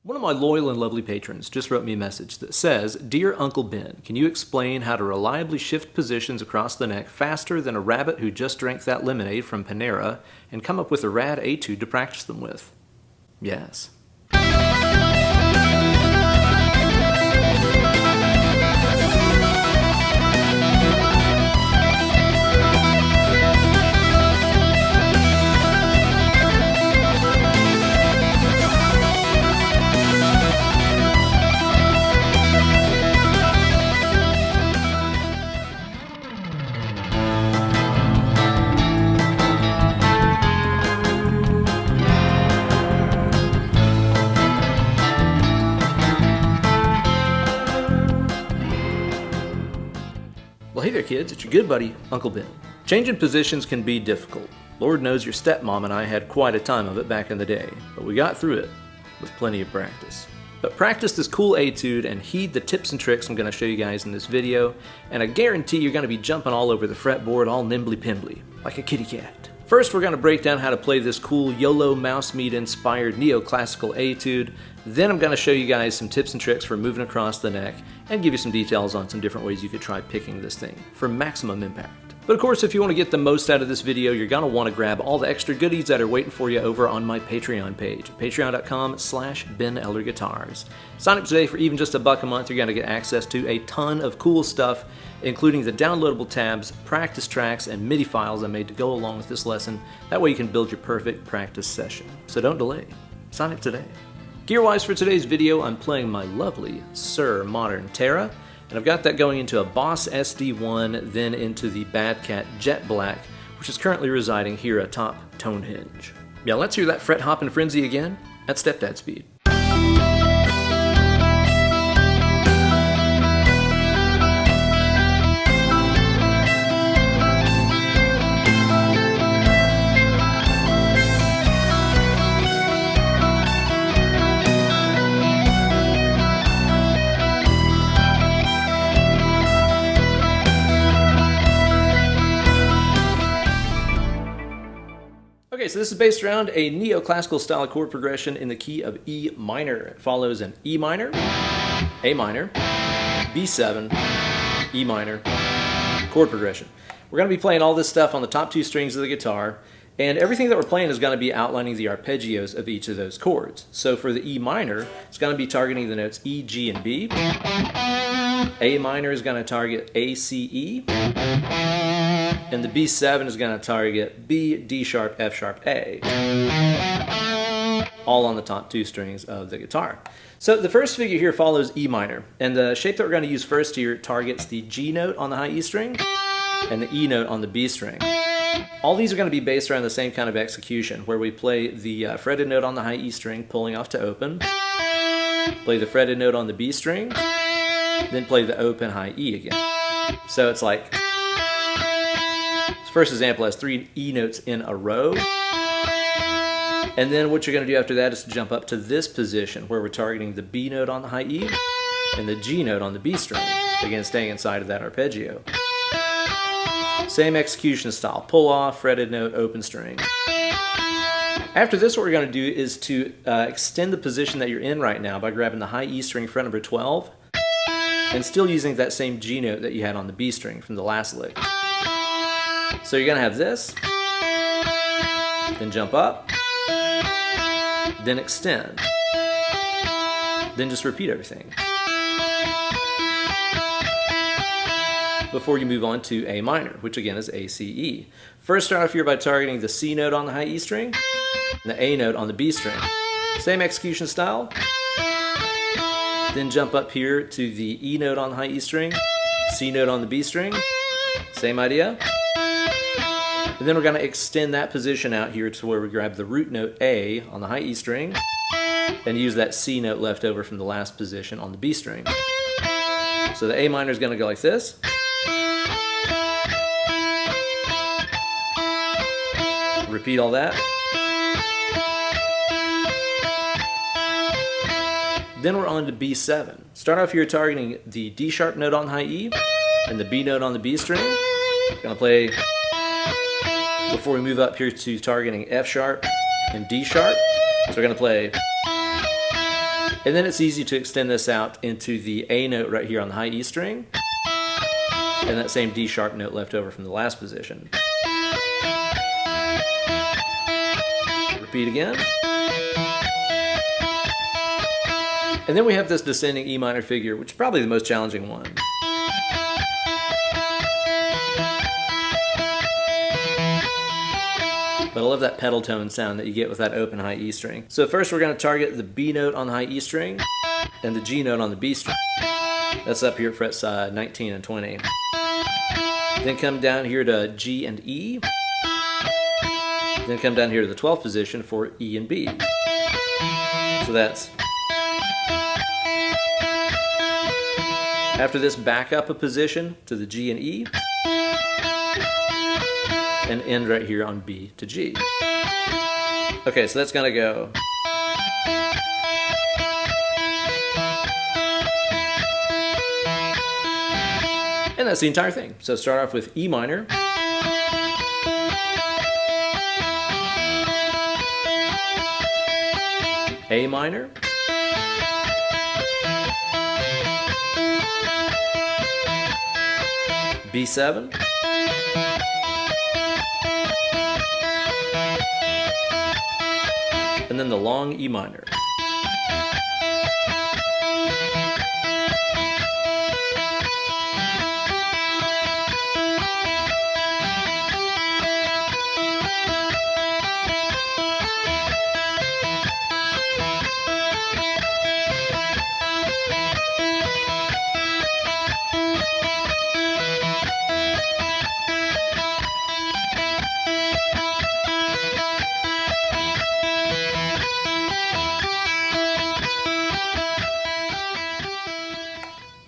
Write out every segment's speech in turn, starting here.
One of my loyal and lovely patrons just wrote me a message that says, "Dear Uncle Ben, can you explain how to reliably shift positions across the neck faster than a rabbit who just drank that lemonade from Terra and come up with a rad etude to practice them with?" Yes. Well, hey there kids, it's your good buddy, Uncle Ben. Changing positions can be difficult. Lord knows your stepmom and I had quite a time of it back in the day, but we got through it with plenty of practice. But practice this cool etude and heed the tips and tricks I'm going to show you guys in this video, and I guarantee you're going to be jumping all over the fretboard all nimbly-pimbly, like a kitty cat. First, we're going to break down how to play this cool YOLO mouse meat inspired neoclassical etude. Then I'm going to show you guys some tips and tricks for moving across the neck and give you some details on some different ways you could try picking this thing for maximum impact. But of course, if you want to get the most out of this video, you're going to want to grab all the extra goodies that are waiting for you over on my Patreon page, patreon.com/Ben Eller Guitars. Sign up today for even just $1 a month. You're going to get access to a ton of cool stuff, including the downloadable tabs, practice tracks, and MIDI files I made to go along with this lesson. That way you can build your perfect practice session. So don't delay. Sign up today. Gear-wise for today's video, I'm playing my lovely Suhr modern Terra, and I've got that going into a Boss SD1, then into the Bad Cat Jet Black, which is currently residing here atop Tone Hinge. Yeah, let's hear that fret hopping frenzy again at stepdad speed. Okay, so this is based around a neoclassical style of chord progression in the key of E minor. It follows an E minor, A minor, B7, E minor chord progression. We're going to be playing all this stuff on the top two strings of the guitar, and everything that we're playing is going to be outlining the arpeggios of each of those chords. So for the E minor, it's going to be targeting the notes E, G, and B. A minor is going to target A, C, E. And the B7 is going to target B, D sharp, F sharp, A. All on the top two strings of the guitar. So the first figure here follows E minor, and the shape that we're going to use first here targets the G note on the high E string and the E note on the B string. All these are going to be based around the same kind of execution, where we play the fretted note on the high E string, pulling off to open, play the fretted note on the B string, then play the open high E again. So it's like, this first example has 3 E notes in a row. And then what you're going to do after that is to jump up to this position where we're targeting the B note on the high E and the G note on the B string, again staying inside of that arpeggio. Same execution style, pull off, fretted note, open string. After this, what we're going to do is to extend the position that you're in right now by grabbing the high E string fret number 12 and still using that same G note that you had on the B string from the last lick. So you're going to have this, then jump up, then extend, then just repeat everything before you move on to A minor, which again is A, C, E. First start off here by targeting the C note on the high E string and the A note on the B string. Same execution style. Then jump up here to the E note on the high E string, C note on the B string. Same idea. And then we're going to extend that position out here to where we grab the root note A on the high E string and use that C note left over from the last position on the B string. So the A minor is going to go like this. Repeat all that. Then we're on to B7. Start off here targeting the D sharp note on the high E and the B note on the B string. We're going to play before we move up here to targeting F sharp and D sharp. So we're going to play And then it's easy to extend this out into the A note right here on the high E string, and that same D sharp note left over from the last position. Repeat again. And then we have this descending E minor figure, which is probably the most challenging one. But I love that pedal tone sound that you get with that open high E string. So first we're going to target the B note on the high E string and the G note on the B string. That's up here at frets 19 and 20. Then come down here to G and E. Then come down here to the 12th position for E and B. So that's... After this, back up a position to the G and E, and end right here on B to G. Okay, so that's gonna go. And that's the entire thing. So start off with E minor. A minor. B7, and then the long E minor.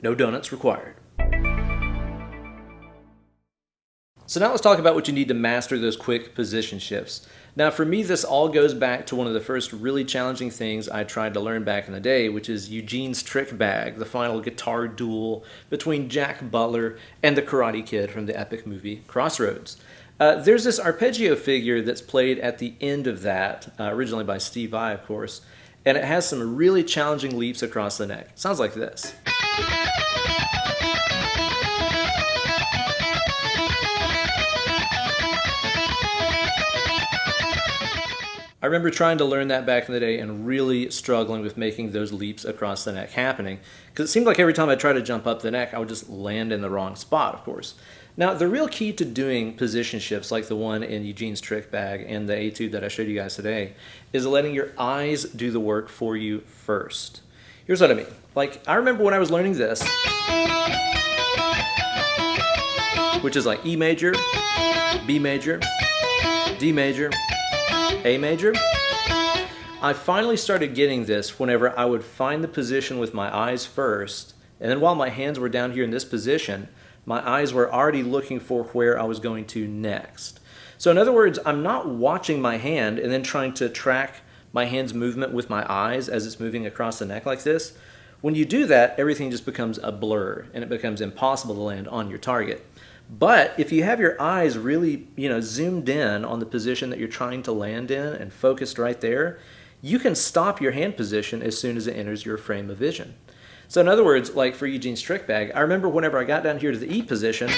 No donuts required. So now let's talk about what you need to master those quick position shifts. Now for me, this all goes back to one of the first really challenging things I tried to learn back in the day, which is Eugene's Trick Bag, the final guitar duel between Jack Butler and the Karate Kid from the epic movie Crossroads. There's this arpeggio figure that's played at the end of that, originally by Steve Vai, of course, and it has some really challenging leaps across the neck. It sounds like this. I remember trying to learn that back in the day and really struggling with making those leaps across the neck happening, because it seemed like every time I tried to jump up the neck, I would just land in the wrong spot, of course. Now, the real key to doing position shifts like the one in Eugene's Trick Bag and the etude that I showed you guys today is letting your eyes do the work for you first. Here's what I mean. Like, I remember when I was learning this, which is like E major, B major, D major, A major. I finally started getting this whenever I would find the position with my eyes first, and then while my hands were down here in this position, my eyes were already looking for where I was going to next. So in other words, I'm not watching my hand and then trying to track my hand's movement with my eyes as it's moving across the neck like this. When you do that, everything just becomes a blur and it becomes impossible to land on your target. But if you have your eyes really, zoomed in on the position that you're trying to land in and focused right there, you can stop your hand position as soon as it enters your frame of vision. So in other words, like for Eugene's Trick Bag, I remember whenever I got down here to the E position,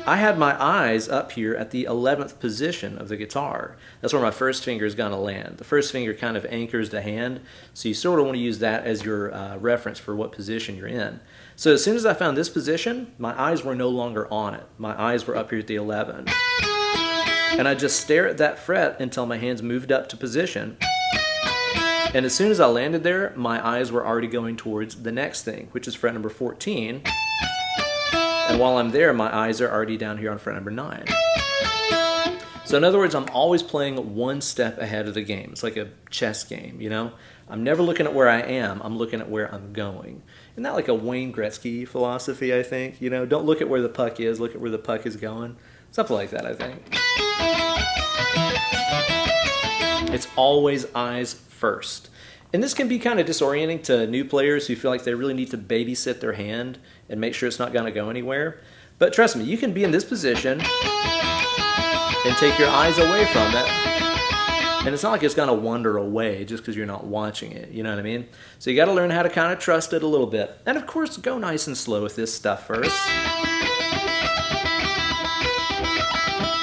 I had my eyes up here at the 11th position of the guitar. That's where my first finger is going to land. The first finger kind of anchors the hand, so you sort of want to use that as your reference for what position you're in. So as soon as I found this position, my eyes were no longer on it. My eyes were up here at the 11. And I just stare at that fret until my hands moved up to position. And as soon as I landed there, my eyes were already going towards the next thing, which is fret number 14. And while I'm there, my eyes are already down here on fret number 9. So in other words, I'm always playing one step ahead of the game. It's like a chess game, I'm never looking at where I am, I'm looking at where I'm going. Isn't that like a Wayne Gretzky philosophy, I think? Don't look at where the puck is, look at where the puck is going. Something like that, I think. It's always eyes first. And this can be kind of disorienting to new players who feel like they really need to babysit their hand and make sure it's not going to go anywhere. But trust me, you can be in this position and take your eyes away from it And it's not like it's gonna wander away just because you're not watching it, you know what I mean? So you gotta learn how to kind of trust it a little bit. And of course, go nice and slow with this stuff first.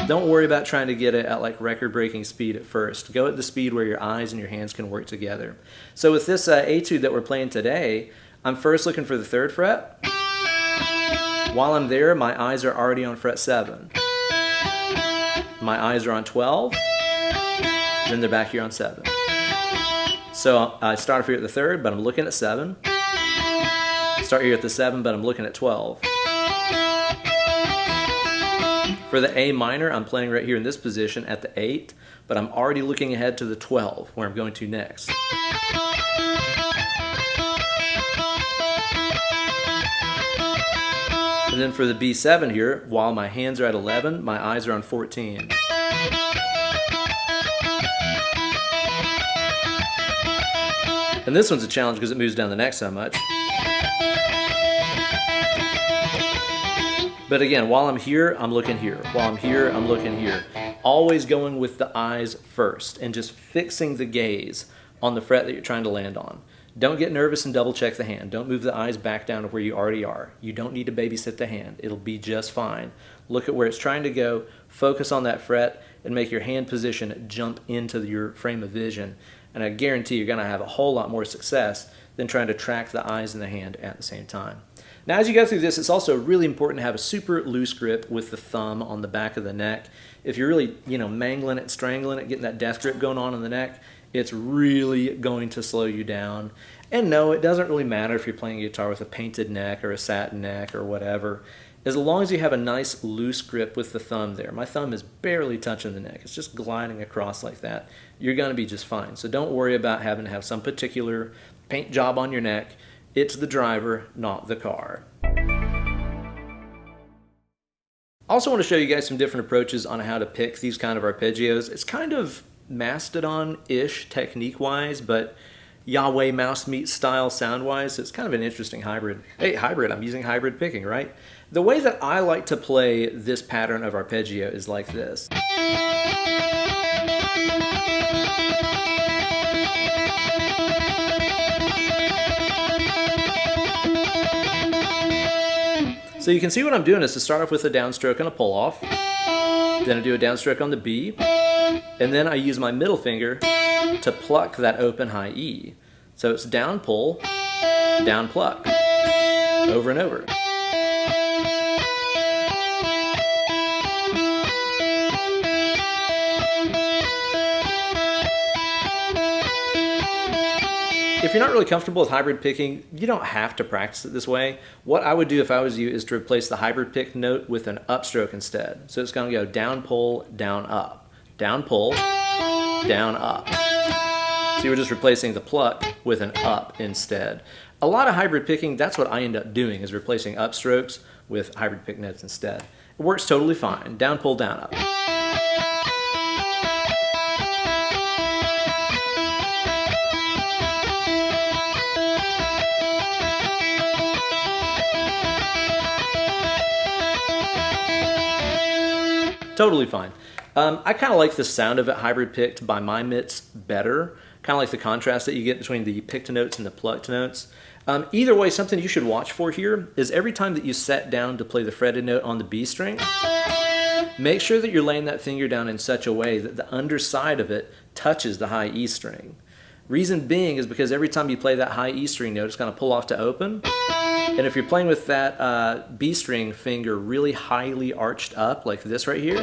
Don't worry about trying to get it at like record-breaking speed at first. Go at the speed where your eyes and your hands can work together. So with this etude that we're playing today, I'm first looking for the 3rd fret. While I'm there, my eyes are already on fret 7. My eyes are on 12, then they're back here on 7. So I start off here at the 3rd, but I'm looking at 7. Start here at the 7, but I'm looking at 12. For the A minor, I'm playing right here in this position at the 8, but I'm already looking ahead to the 12, where I'm going to next. And then for the B7 here, while my hands are at 11, my eyes are on 14. And this one's a challenge because it moves down the neck so much. But again, while I'm here, I'm looking here. While I'm here, I'm looking here. Always going with the eyes first and just fixing the gaze on the fret that you're trying to land on. Don't get nervous and double check the hand. Don't move the eyes back down to where you already are. You don't need to babysit the hand. It'll be just fine. Look at where it's trying to go, focus on that fret, and make your hand position jump into your frame of vision. And I guarantee you're gonna have a whole lot more success than trying to track the eyes and the hand at the same time. Now, as you go through this, it's also really important to have a super loose grip with the thumb on the back of the neck. If you're really, mangling it, strangling it, getting that death grip going on the neck, it's really going to slow you down. And no, it doesn't really matter if you're playing a guitar with a painted neck or a satin neck or whatever. As long as you have a nice loose grip with the thumb there. My thumb is barely touching the neck. It's just gliding across like that. You're going to be just fine. So don't worry about having to have some particular paint job on your neck. It's the driver, not the car. I also want to show you guys some different approaches on how to pick these kind of arpeggios. It's kind of Mastodon-ish technique-wise, but Yahweh mouse meat style sound-wise. It's kind of an interesting hybrid. Hey, hybrid, I'm using hybrid picking, right? The way that I like to play this pattern of arpeggio is like this. So you can see what I'm doing is to start off with a downstroke and a pull off, then I do a downstroke on the B, and then I use my middle finger to pluck that open high E. So it's down pull, down pluck, over and over. If you're not really comfortable with hybrid picking, you don't have to practice it this way. What I would do if I was you is to replace the hybrid pick note with an upstroke instead. So it's going to go down, pull, down, up. Down, pull, down, up. So you were just replacing the pluck with an up instead. A lot of hybrid picking, that's what I end up doing, is replacing upstrokes with hybrid pick notes instead. It works totally fine. Down, pull, down, up. Totally fine. I kind of like the sound of it hybrid picked by my mitts better. Kind of like the contrast that you get between the picked notes and the plucked notes. Either way, something you should watch for here is every time that you set down to play the fretted note on the B string, make sure that you're laying that finger down in such a way that the underside of it touches the high E string. Reason being is because every time you play that high E string note, it's going to pull off to open. And if you're playing with that B string finger really highly arched up, like this right here,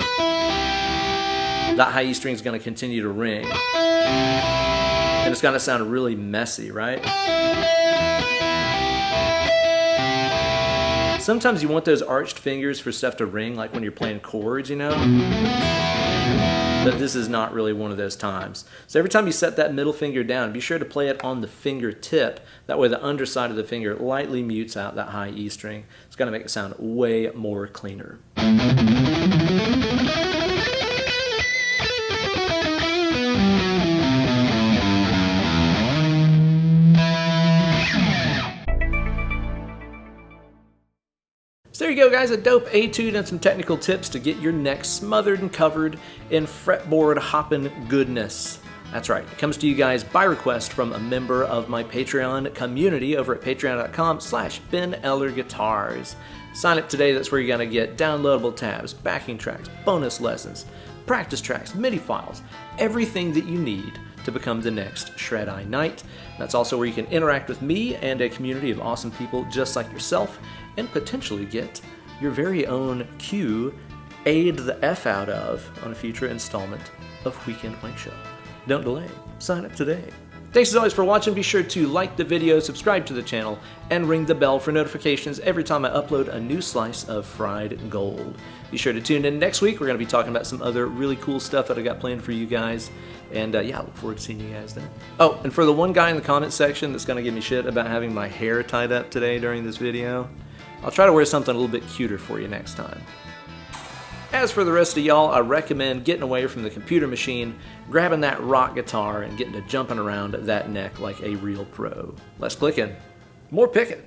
that high E string is going to continue to ring. And it's going to sound really messy, right? Sometimes you want those arched fingers for stuff to ring, like when you're playing chords, you know? But this is not really one of those times. So every time you set that middle finger down, be sure to play it on the fingertip. That way the underside of the finger lightly mutes out that high E string. It's going to make it sound way more cleaner. So there you go, guys, a dope etude and some technical tips to get your neck smothered and covered in fretboard hopping goodness. That's right, it comes to you guys by request from a member of my Patreon community over at patreon.com/BenEllerGuitars. Sign up today, that's where you're going to get downloadable tabs, backing tracks, bonus lessons, practice tracks, MIDI files, everything that you need to become the next Shred-Eye Knight. That's also where you can interact with me and a community of awesome people just like yourself, and potentially get your very own cue aid the F out of on a future installment of Weekend Wankshop. Don't delay, sign up today. Thanks as always for watching. Be sure to like the video, subscribe to the channel, and ring the bell for notifications every time I upload a new slice of fried gold. Be sure to tune in next week. We're going to be talking about some other really cool stuff that I got planned for you guys. And yeah, I look forward to seeing you guys then. Oh, and for the one guy in the comment section that's going to give me shit about having my hair tied up today during this video, I'll try to wear something a little bit cuter for you next time. As for the rest of y'all, I recommend getting away from the computer machine, grabbing that rock guitar, and getting to jumping around that neck like a real pro. Less clicking, more picking.